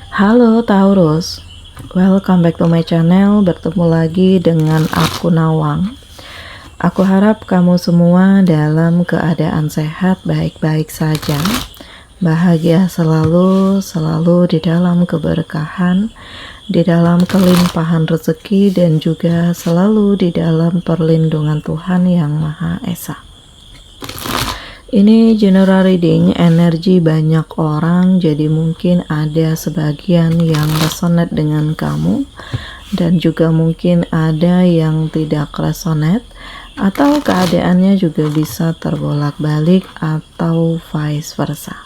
Halo Taurus, welcome back to my channel. Bertemu lagi dengan aku Nawang. Aku harap kamu semua dalam keadaan sehat, baik-baik saja, bahagia selalu, selalu di dalam keberkahan, di dalam kelimpahan rezeki, dan juga selalu di dalam perlindungan Tuhan Yang Maha Esa. Ini general reading energi banyak orang, jadi mungkin ada sebagian yang resonate dengan kamu dan juga mungkin ada yang tidak resonate, atau keadaannya juga bisa terbolak-balik atau vice versa.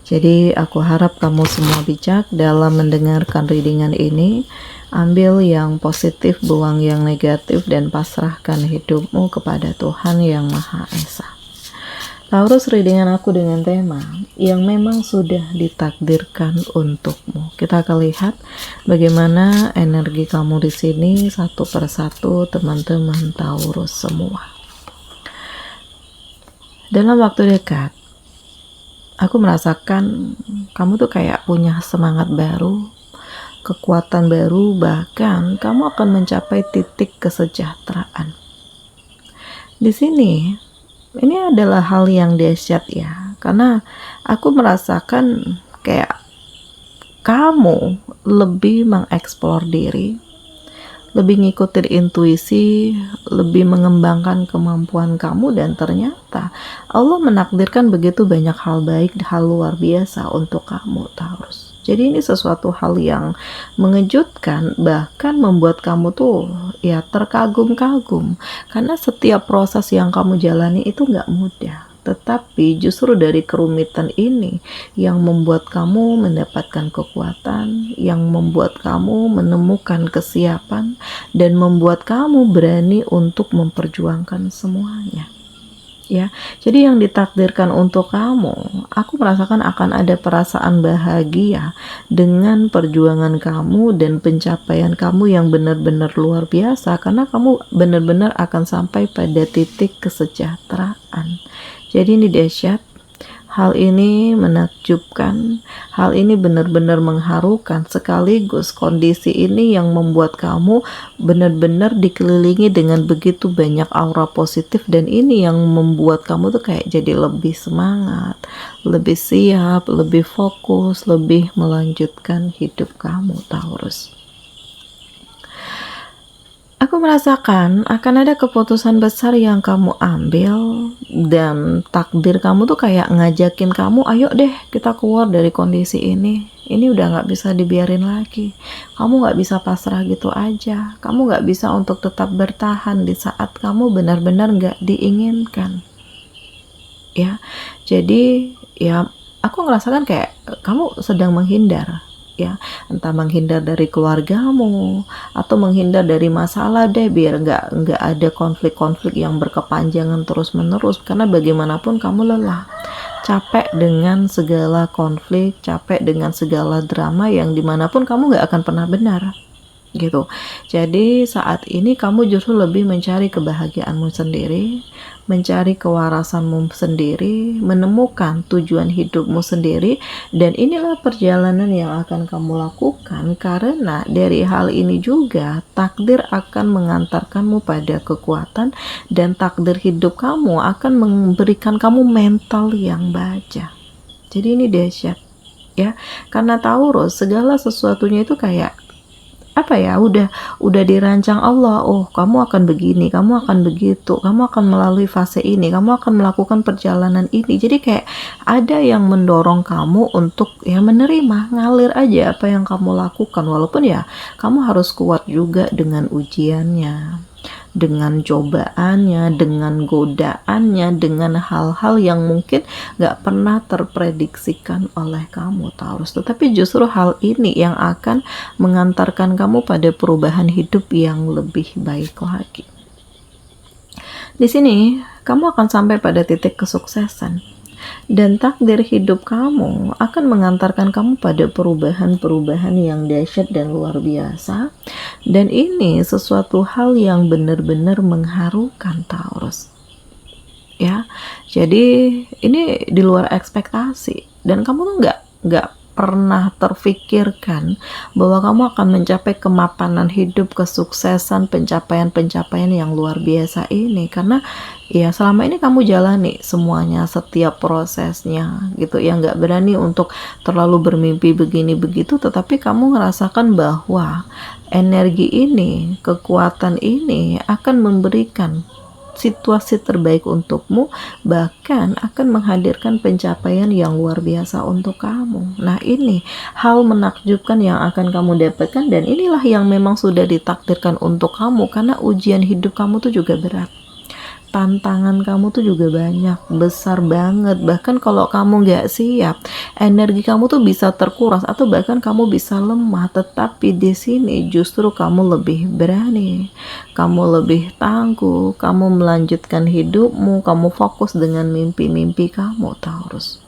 Jadi aku harap kamu semua bijak dalam mendengarkan readingan ini. Ambil yang positif, buang yang negatif, dan pasrahkan hidupmu kepada Tuhan Yang Maha Esa. Taurus, readingan aku dengan tema yang memang sudah ditakdirkan untukmu. Kita akan lihat bagaimana energi kamu di sini satu persatu, teman-teman Taurus semua. Dalam waktu dekat, aku merasakan kamu tuh kayak punya semangat baru, kekuatan baru, bahkan kamu akan mencapai titik kesejahteraan. Di sini ini adalah hal yang dahsyat ya, karena aku merasakan kayak kamu lebih mengeksplor diri, lebih ngikutin intuisi, lebih mengembangkan kemampuan kamu, dan ternyata Allah menakdirkan begitu banyak hal baik, hal luar biasa untuk kamu, Taurus. Jadi ini sesuatu hal yang mengejutkan, bahkan membuat kamu tuh ya terkagum-kagum, karena setiap proses yang kamu jalani itu gak mudah. Tetapi justru dari kerumitan ini yang membuat kamu mendapatkan kekuatan, yang membuat kamu menemukan kesiapan, dan membuat kamu berani untuk memperjuangkan semuanya. Ya, jadi yang ditakdirkan untuk kamu, aku merasakan akan ada perasaan bahagia dengan perjuangan kamu dan pencapaian kamu yang benar-benar luar biasa, karena kamu benar-benar akan sampai pada titik kesejahteraan. Jadi ini dahsyat. Hal ini menakjubkan, hal ini benar-benar mengharukan, sekaligus kondisi ini yang membuat kamu benar-benar dikelilingi dengan begitu banyak aura positif, dan ini yang membuat kamu tuh kayak jadi lebih semangat, lebih siap, lebih fokus, lebih melanjutkan hidup kamu, Taurus. Aku merasakan akan ada keputusan besar yang kamu ambil, dan takdir kamu tuh kayak ngajakin kamu, ayo deh kita keluar dari kondisi ini udah gak bisa dibiarin lagi. Kamu gak bisa pasrah gitu aja, kamu gak bisa untuk tetap bertahan di saat kamu benar-benar gak diinginkan. Ya, jadi ya aku ngerasakan kayak kamu sedang menghindar, ya, entah menghindar dari keluargamu atau menghindar dari masalah deh, biar nggak ada konflik-konflik yang berkepanjangan terus-menerus, karena bagaimanapun kamu lelah, capek dengan segala konflik, capek dengan segala drama yang dimanapun kamu nggak akan pernah benar gitu. Jadi saat ini kamu justru lebih mencari kebahagiaanmu sendiri, mencari kewarasanmu sendiri, menemukan tujuan hidupmu sendiri, dan inilah perjalanan yang akan kamu lakukan, karena dari hal ini juga takdir akan mengantarkanmu pada kekuatan, dan takdir hidup kamu akan memberikan kamu mental yang baja. Jadi ini dahsyat ya, karena Taurus segala sesuatunya itu kayak apa ya, udah dirancang Allah. Oh, kamu akan begini, kamu akan begitu, kamu akan melalui fase ini, kamu akan melakukan perjalanan ini. Jadi kayak ada yang mendorong kamu untuk ya menerima, ngalir aja apa yang kamu lakukan, walaupun ya kamu harus kuat juga dengan ujiannya, dengan cobaannya, dengan godaannya, dengan hal-hal yang mungkin gak pernah terprediksikan oleh kamu, Taurus. Tetapi justru hal ini yang akan mengantarkan kamu pada perubahan hidup yang lebih baik lagi. Di sini kamu akan sampai pada titik kesuksesan, dan takdir hidup kamu akan mengantarkan kamu pada perubahan-perubahan yang dahsyat dan luar biasa, dan ini sesuatu hal yang benar-benar mengharukan, Taurus ya. Jadi ini di luar ekspektasi, dan kamu tuh nggak pernah terfikirkan bahwa kamu akan mencapai kemapanan hidup, kesuksesan, pencapaian-pencapaian yang luar biasa ini, karena ya selama ini kamu jalani semuanya, setiap prosesnya gitu ya, nggak berani untuk terlalu bermimpi begini begitu, tetapi kamu merasakan bahwa energi ini, kekuatan ini akan memberikan situasi terbaik untukmu, bahkan akan menghadirkan pencapaian yang luar biasa untuk kamu. Nah, ini hal menakjubkan yang akan kamu dapatkan, dan inilah yang memang sudah ditakdirkan untuk kamu, karena ujian hidup kamu tuh juga berat. Tantangan kamu tuh juga banyak, besar banget. Bahkan kalau kamu nggak siap, energi kamu tuh bisa terkuras atau bahkan kamu bisa lemah. Tetapi di sini justru kamu lebih berani, kamu lebih tangguh, kamu melanjutkan hidupmu, kamu fokus dengan mimpi-mimpi kamu, Taurus.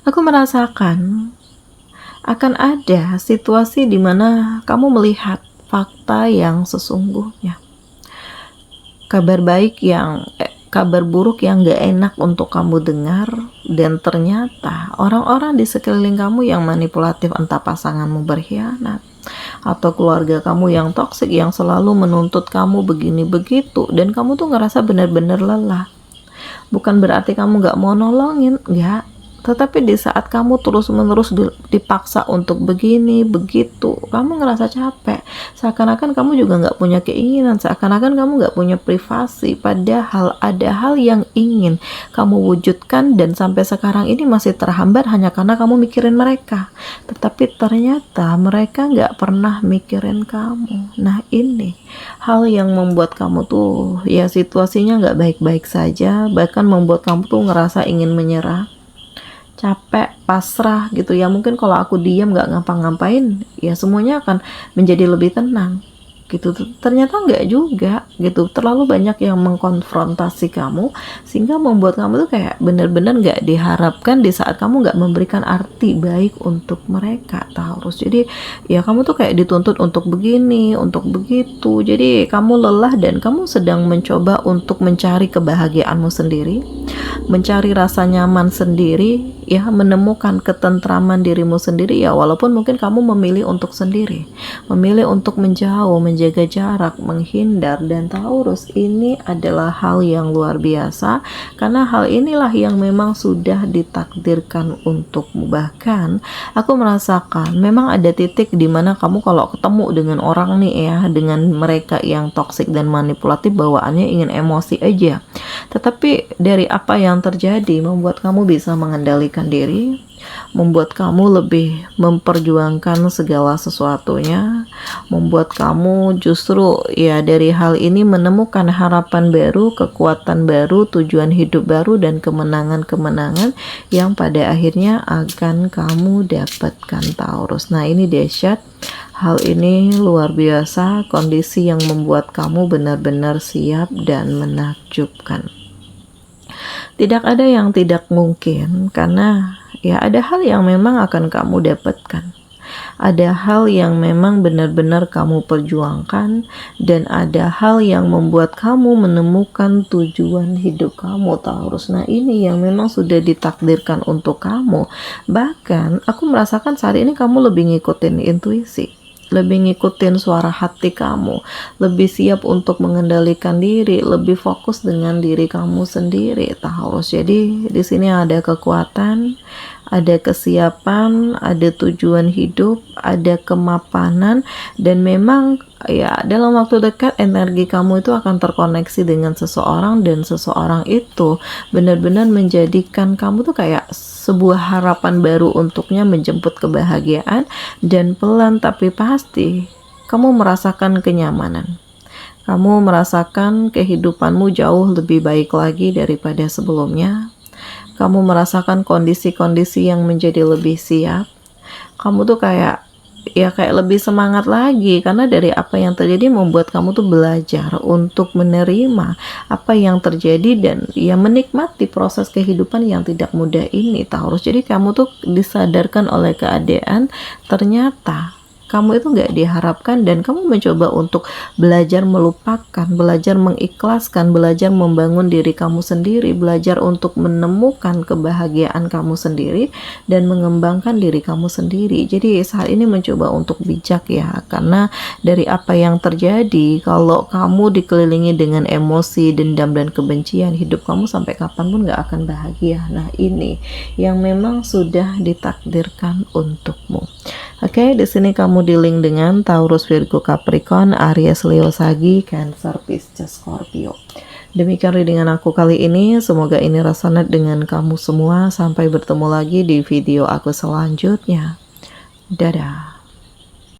Aku merasakan akan ada situasi di mana kamu melihat fakta yang sesungguhnya. Kabar buruk yang gak enak untuk kamu dengar, dan ternyata orang-orang di sekeliling kamu yang manipulatif, entah pasanganmu berkhianat atau keluarga kamu yang toksik yang selalu menuntut kamu begini begitu, dan kamu tuh ngerasa benar-benar lelah. Bukan berarti kamu gak mau nolongin, enggak, tetapi di saat kamu terus-menerus dipaksa untuk begini, begitu, kamu ngerasa capek. Seakan-akan kamu juga nggak punya keinginan, seakan-akan kamu nggak punya privasi. Padahal ada hal yang ingin kamu wujudkan, dan sampai sekarang ini masih terhambat hanya karena kamu mikirin mereka. Tetapi ternyata mereka nggak pernah mikirin kamu. Nah, ini hal yang membuat kamu tuh, ya situasinya nggak baik-baik saja, bahkan membuat kamu tuh ngerasa ingin menyerah, capek, pasrah gitu ya. Mungkin kalau aku diam nggak ngapa-ngapain, ya semuanya akan menjadi lebih tenang gitu. Ternyata nggak juga gitu, terlalu banyak yang mengkonfrontasi kamu sehingga membuat kamu tuh kayak bener-bener nggak diharapkan di saat kamu nggak memberikan arti baik untuk mereka, Taurus. Jadi ya kamu tuh kayak dituntut untuk begini, untuk begitu, jadi kamu lelah dan kamu sedang mencoba untuk mencari kebahagiaanmu sendiri, mencari rasa nyaman sendiri ya, menemukan ketentraman dirimu sendiri ya, walaupun mungkin kamu memilih untuk sendiri, memilih untuk menjauh, menjaga jarak, menghindar. Dan Taurus, ini adalah hal yang luar biasa, karena hal inilah yang memang sudah ditakdirkan untukmu. Bahkan aku merasakan memang ada titik di mana kamu kalau ketemu dengan orang nih ya, dengan mereka yang toksik dan manipulatif, bawaannya ingin emosi aja. Tetapi dari apa yang terjadi membuat kamu bisa mengendalikan diri, membuat kamu lebih memperjuangkan segala sesuatunya, membuat kamu justru ya dari hal ini menemukan harapan baru, kekuatan baru, tujuan hidup baru, dan kemenangan-kemenangan yang pada akhirnya akan kamu dapatkan, Taurus. Nah, ini dahsyat. Hal ini luar biasa, kondisi yang membuat kamu benar-benar siap dan menakjubkan. Tidak ada yang tidak mungkin, karena ya ada hal yang memang akan kamu dapatkan. Ada hal yang memang benar-benar kamu perjuangkan, dan ada hal yang membuat kamu menemukan tujuan hidup kamu, Taurus. Nah, ini yang memang sudah ditakdirkan untuk kamu. Bahkan aku merasakan saat ini kamu lebih ngikutin intuisi, lebih ngikutin suara hati kamu, lebih siap untuk mengendalikan diri, lebih fokus dengan diri kamu sendiri, Taurus. Jadi di sini ada kekuatan, ada kesiapan, ada tujuan hidup, ada kemapanan, dan memang ya dalam waktu dekat energi kamu itu akan terkoneksi dengan seseorang, dan seseorang itu benar-benar menjadikan kamu tuh kayak sebuah harapan baru untuknya, menjemput kebahagiaan, dan pelan tapi pasti kamu merasakan kenyamanan. Kamu merasakan kehidupanmu jauh lebih baik lagi daripada sebelumnya. Kamu merasakan kondisi-kondisi yang menjadi lebih siap. Kamu tuh kayak lebih semangat lagi, karena dari apa yang terjadi membuat kamu tuh belajar untuk menerima apa yang terjadi, dan ya menikmati proses kehidupan yang tidak mudah ini, Taurus. Jadi kamu tuh disadarkan oleh keadaan, ternyata kamu itu nggak diharapkan, dan kamu mencoba untuk belajar melupakan, belajar mengikhlaskan, belajar membangun diri kamu sendiri, belajar untuk menemukan kebahagiaan kamu sendiri dan mengembangkan diri kamu sendiri. Jadi saat ini mencoba untuk bijak ya, karena dari apa yang terjadi, kalau kamu dikelilingi dengan emosi, dendam, dan kebencian, hidup kamu sampai kapanpun nggak akan bahagia. Nah, ini yang memang sudah ditakdirkan untukmu. Oke, di sini kamu dealing dengan Taurus, Virgo, Capricorn, Aries, Leo, Sagi, Cancer, Pisces, Scorpio. Demikian readingan aku kali ini, semoga ini resonate dengan kamu semua. Sampai bertemu lagi di video aku selanjutnya. Dadah.